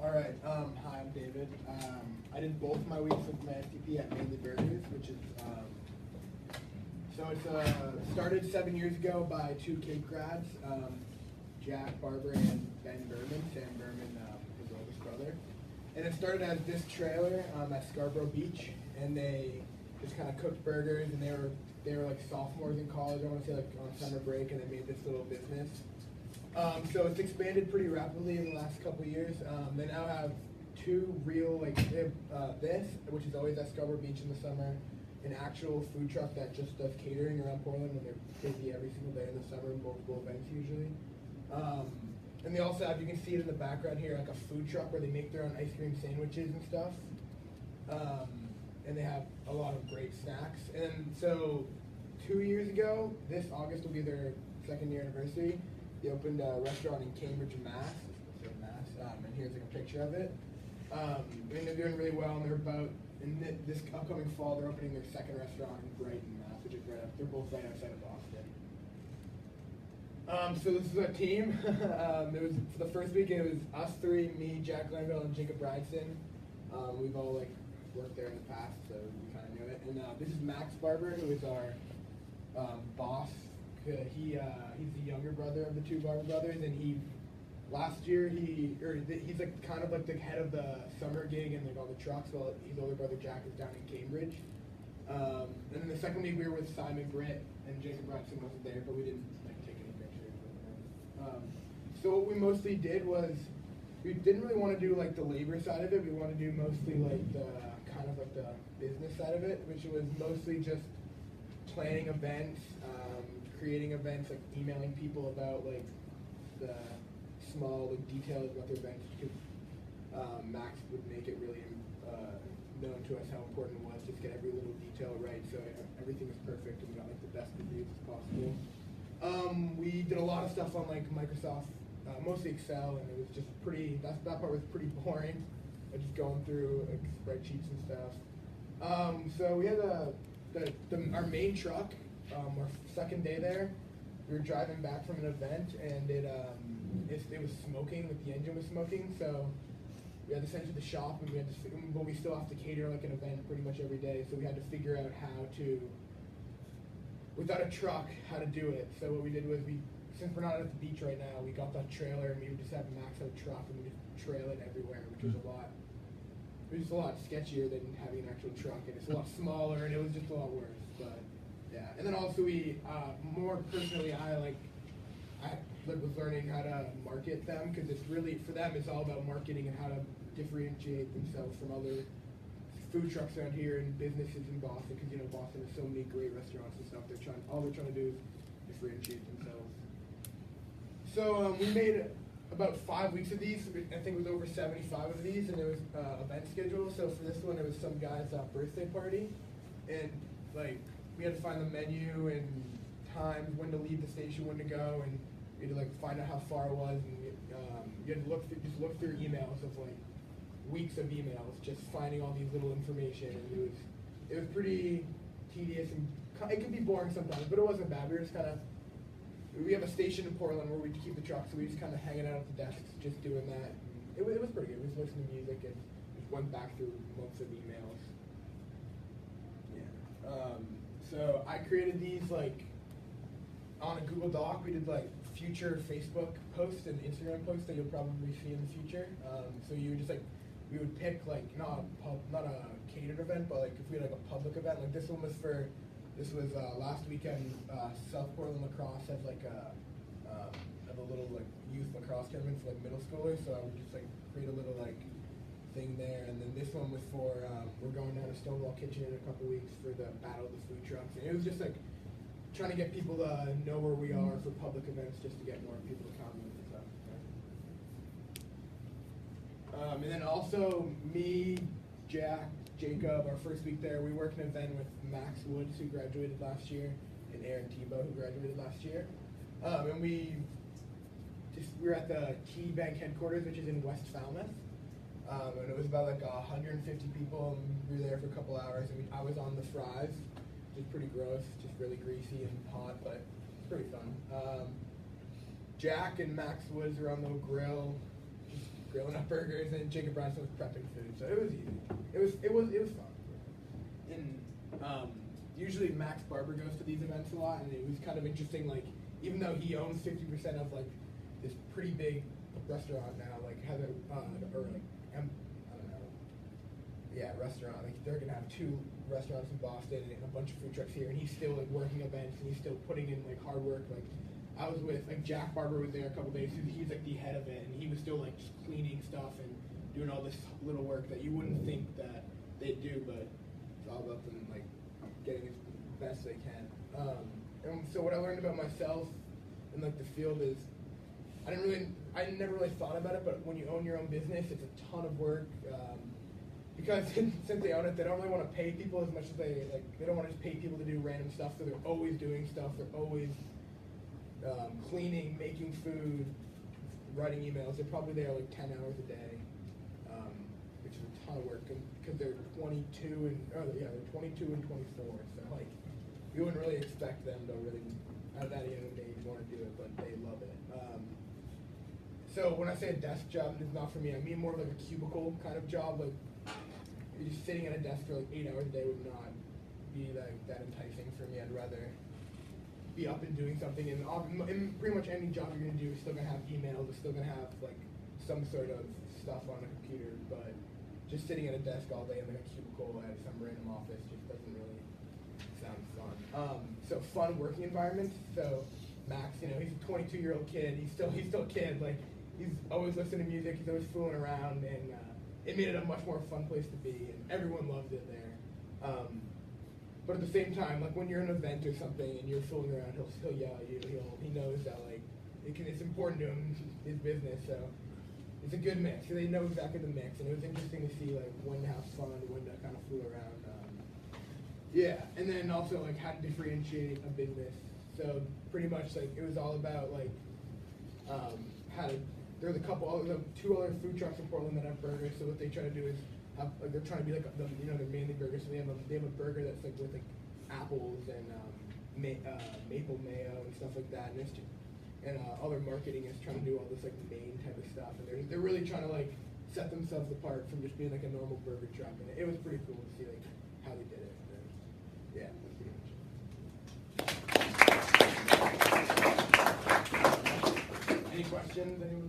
All right. Hi, I'm David. I did both my weeks of my STP at Mainly Burgers, which is so it's started 7 years ago by two Cape grads, Jack Barber and Ben Berman. Sam Berman, his oldest brother. And it started as this trailer at Scarborough Beach, and they just kind of cooked burgers, and they were like sophomores in college. I want to say like on summer break, and they made this little business. So it's expanded pretty rapidly in the last couple of years. They now have two real, this, which is always at Scarborough Beach in the summer, an actual food truck that just does catering around Portland when they're busy every single day in the summer, multiple events usually. And they also have, you can see it in the background here, like a food truck where they make their own ice cream sandwiches and stuff. And they have a lot of great snacks. And so 2 years ago, this August will be their second year anniversary. They opened a restaurant in Cambridge, Mass. And here's like a picture of it. And they're doing really well, and they're about, in this upcoming fall, they're opening their second restaurant in Brighton, Mass, which is they're both right outside of Boston. So this is our team. It was, for the first week, it was us three, me, Jack Glanville, and Jacob Bryson. We've all worked there in the past, so we kind of know it. And this is Max Barber, who is our boss. He's the younger brother of the two Barber brothers, and last year he's like kind of like the head of the summer gig and like all the trucks, while his older brother Jack is down in Cambridge. And then the second week we were with Simon Britt, and Jacob Bryson wasn't there, but we didn't take any pictures with him. So what we mostly did was, we didn't really want to do like the labor side of it. We want to do mostly like the kind of like the business side of it, which was mostly just planning events, creating events, like emailing people about like the small details about their events, because Max would make it really known to us how important it was, just get every little detail right, so everything was perfect and we got like the best reviews as possible. We did a lot of stuff on like Microsoft, mostly Excel, and it was just that part was pretty boring, just going through like spreadsheets and stuff. So we had our main truck. Our second day there, we were driving back from an event, and it was smoking, like the engine was smoking, so we had to send it to the shop, and but we still have to cater like an event pretty much every day, so we had to figure out how to, without a truck, how to do it. So what we did was, since we're not at the beach right now, we got that trailer, and we would just have Max have a truck, and we just trail it everywhere, which was it was just a lot sketchier than having an actual truck, and it's a lot smaller, and it was just a lot worse, but yeah. And then also more personally, I was learning how to market them, because it's really, for them, it's all about marketing and how to differentiate themselves from other food trucks around here and businesses in Boston, because Boston has so many great restaurants and stuff. All they're trying to do is differentiate themselves. So we made about 5 weeks of these. I think it was over 75 of these, and there was event schedule. So for this one, it was some guy's birthday party, and we had to find the menu and times, when to leave the station, when to go, and we had to find out how far it was, and you had to look through emails of weeks of emails, just finding all these little information, and it was pretty tedious, and it could be boring sometimes, but it wasn't bad. We were just we have a station in Portland where we keep the truck, so we just kind of hanging out at the desks, just doing that. It was pretty good. We was listening to music and just went back through months of emails. Yeah. So I created these on a Google Doc. We did future Facebook posts and Instagram posts that you'll probably see in the future. So you would just we would pick not a catered event, but if we had a public event, this one was last weekend. South Portland Lacrosse has have a little youth lacrosse tournament for middle schoolers. So I would just create a little thing there, and then this one was for we're going down to Stonewall Kitchen in a couple weeks for the Battle of the Food Trucks, and it was just trying to get people to know where we are for public events, just to get more people to come and stuff. And then also me, Jack, Jacob, our first week there, we worked an event with Max Woods, who graduated last year, and Aaron Tebow, who graduated last year. And we were at the Key Bank headquarters, which is in West Falmouth. And it was about 150 people, and we were there for a couple hours, and I was on the fries, which is pretty gross, just really greasy and hot, but it's pretty fun. Jack and Max Woods were on the grill, just grilling up burgers, and Jacob Bradson was prepping food. So it was easy. It was fun. And usually Max Barber goes to these events a lot, and it was kind of interesting. Like, even though he owns 50% of like this pretty big restaurant now, like has a I don't know, yeah, restaurant. Like they're gonna have 2 restaurants in Boston and a bunch of food trucks here, and he's still like working events, and he's still putting in like hard work. Like I was with like Jack Barber was there a couple days. He's like the head of it, and he was still like just cleaning stuff and doing all this little work that you wouldn't think that they'd do, but it's all about them like getting as best they can. And so what I learned about myself in like the field is I never really thought about it, but when you own your own business, it's a ton of work. Because since they own it, they don't really want to pay people as much as they don't want to just pay people to do random stuff, so they're always doing stuff. They're always cleaning, making food, writing emails. They're probably there like 10 hours a day, which is a ton of work because they're 22 and they're 22 and 24. So like you wouldn't really expect them to really at that young age want to do it, but they love it. So when I say a desk job, it's not for me. I mean more like a cubicle kind of job. Like you're just sitting at a desk for like 8 hours a day would not be like that enticing for me. I'd rather be up and doing something. And in pretty much any job you're gonna do, you're still gonna have emails. You're still gonna have like some sort of stuff on a computer. But just sitting at a desk all day in like a cubicle at some random office just doesn't really sound fun. So fun working environments. So Max, he's a 22-year-old kid. He's still a kid. Like he's always listening to music. He's always fooling around, and it made it a much more fun place to be. And everyone loved it there. But at the same time, like when you're in an event or something and you're fooling around, he'll yell at you. He knows that like it's important to him, his business. So it's a good mix. So they know exactly the mix, and it was interesting to see like when to have fun, when to kind of fool around. Yeah, and then also like how to differentiate a business. So pretty much like it was all about like there's a couple other 2 other food trucks in Portland that have burgers. So what they try to do is have, like they're trying to be like their mainly burgers. So they have a burger that's like with like apples and maple mayo and stuff like that. And all their marketing is trying to do all this like main type of stuff. And they're really trying to like set themselves apart from just being like a normal burger truck. And it was pretty cool to see like how they did it. Yeah, that's pretty much it. Any questions? Anyone?